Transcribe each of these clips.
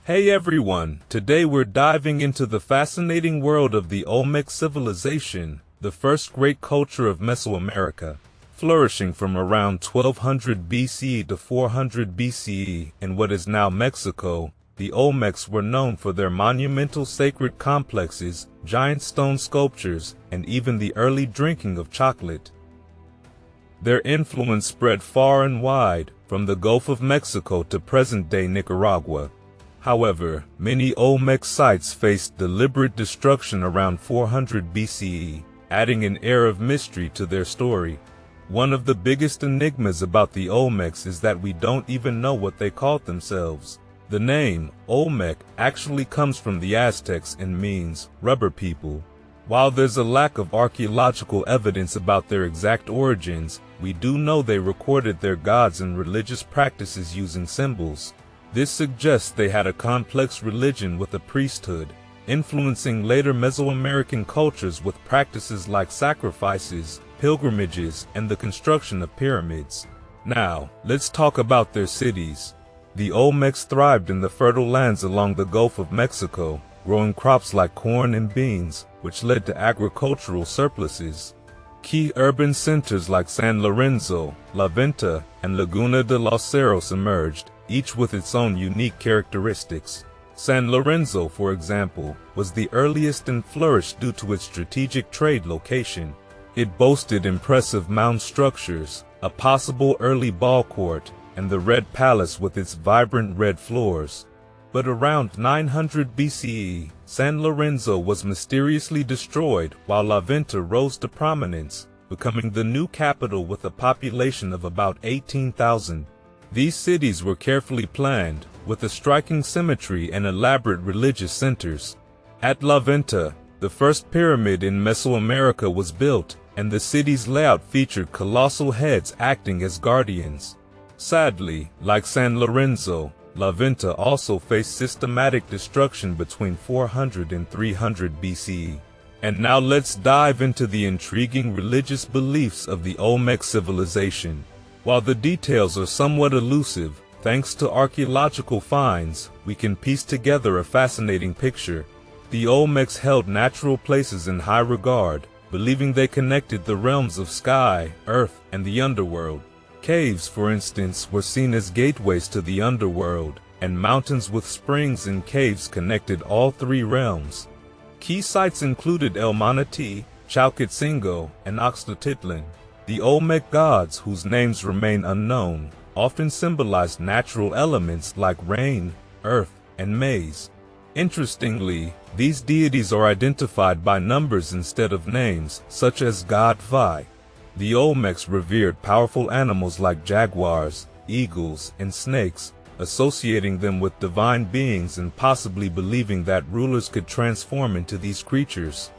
Hey everyone, today we're diving into the fascinating world of the Olmec civilization, the first great culture of Mesoamerica. Flourishing from around 1200 BCE to 400 BCE in what is now Mexico, the Olmecs were known for their monumental sacred complexes, giant stone sculptures, and even the early drinking of chocolate. Their influence spread far and wide, from the Gulf of Mexico to present-day Nicaragua. However, many Olmec sites faced deliberate destruction around 400 BCE, adding an air of mystery to their story. One of the biggest enigmas about the Olmecs is that we don't even know what they called themselves. The name, Olmec, actually comes from the Aztecs and means rubber people. While there's a lack of archaeological evidence about their exact origins, we do know they recorded their gods and religious practices using symbols. This suggests they had a complex religion with a priesthood, influencing later Mesoamerican cultures with practices like sacrifices, pilgrimages, and the construction of pyramids. Now, let's talk about their cities. The Olmecs thrived in the fertile lands along the Gulf of Mexico, growing crops like corn and beans, which led to agricultural surpluses. Key urban centers like San Lorenzo, La Venta, and Laguna de los Cerros emerged, each with its own unique characteristics. San Lorenzo, for example, was the earliest and flourished due to its strategic trade location. It boasted impressive mound structures, a possible early ball court, and the Red Palace with its vibrant red floors. But around 900 BCE, San Lorenzo was mysteriously destroyed while La Venta rose to prominence, becoming the new capital with a population of about 18,000. These cities were carefully planned, with a striking symmetry and elaborate religious centers. At La Venta, the first pyramid in Mesoamerica was built, and the city's layout featured colossal heads acting as guardians. Sadly, like San Lorenzo, La Venta also faced systematic destruction between 400 and 300 BCE. And now let's dive into the intriguing religious beliefs of the Olmec civilization. While the details are somewhat elusive, thanks to archaeological finds, we can piece together a fascinating picture. The Olmecs held natural places in high regard, believing they connected the realms of sky, earth, and the underworld. Caves, for instance, were seen as gateways to the underworld, and mountains with springs and caves connected all three realms. Key sites included El Manatí, Chalcatzingo, and Oxtotitlan. The Olmec gods, whose names remain unknown, often symbolized natural elements like rain, earth, and maize. Interestingly, these deities are identified by numbers instead of names, such as God Vi. The Olmecs revered powerful animals like jaguars, eagles, and snakes, associating them with divine beings and possibly believing that rulers could transform into these creatures.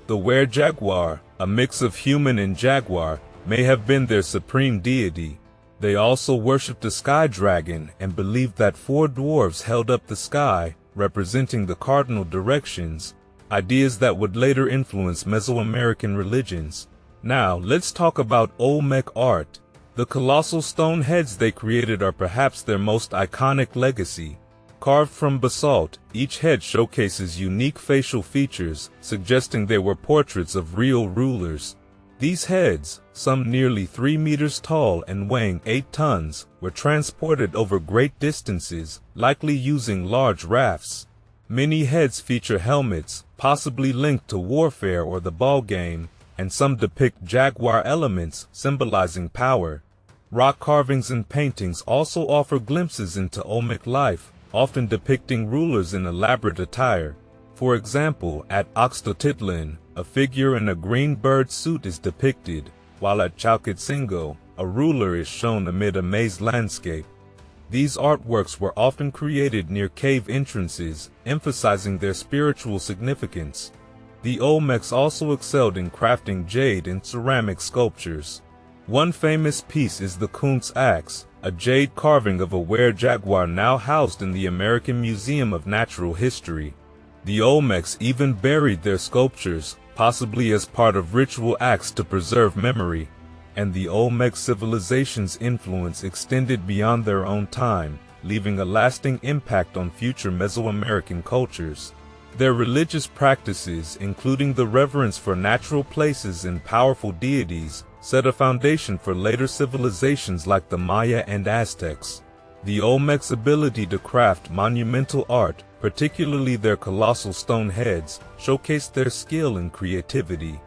The were-jaguar, a mix of human and jaguar, may have been their supreme deity. They also worshipped a sky dragon and believed that four dwarves held up the sky, representing the cardinal directions, ideas that would later influence Mesoamerican religions. Now, let's talk about Olmec art. The colossal stone heads they created are perhaps their most iconic legacy. Carved from basalt, each head showcases unique facial features, suggesting they were portraits of real rulers. These heads, some nearly 3 meters tall and weighing 8 tons, were transported over great distances, likely using large rafts. Many heads feature helmets, possibly linked to warfare or the ball game, and some depict jaguar elements, symbolizing power. Rock carvings and paintings also offer glimpses into Olmec life, often depicting rulers in elaborate attire. For example, at Oxtotitlan, a figure in a green bird suit is depicted, while at Chalcatzingo, a ruler is shown amid a maze landscape. These artworks were often created near cave entrances, emphasizing their spiritual significance. The Olmecs also excelled in crafting jade and ceramic sculptures. One famous piece is the Kuntz axe, a jade carving of a were-jaguar now housed in the American Museum of Natural History. The Olmecs even buried their sculptures, possibly as part of ritual acts to preserve memory. And the Olmec civilization's influence extended beyond their own time, leaving a lasting impact on future Mesoamerican cultures. Their religious practices, including the reverence for natural places and powerful deities, set a foundation for later civilizations like the Maya and Aztecs. The Olmec's ability to craft monumental art, particularly their colossal stone heads, showcased their skill and creativity.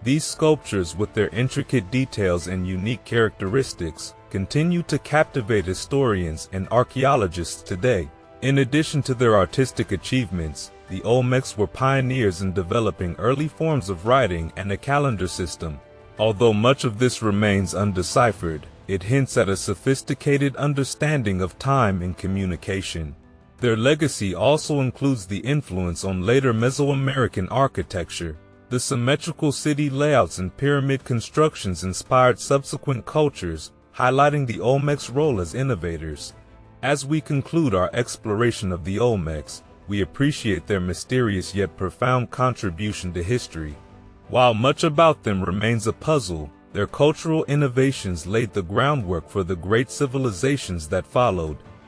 These sculptures, with their intricate details and unique characteristics, continue to captivate historians and archaeologists today. In addition to their artistic achievements, the Olmecs were pioneers in developing early forms of writing and a calendar system. Although much of this remains undeciphered, it hints at a sophisticated understanding of time and communication. Their legacy also includes the influence on later Mesoamerican architecture. The symmetrical city layouts and pyramid constructions inspired subsequent cultures, highlighting the Olmec's role as innovators. As we conclude our exploration of the Olmecs, we appreciate their mysterious yet profound contribution to history. While much about them remains a puzzle, their cultural innovations laid the groundwork for the great civilizations that followed,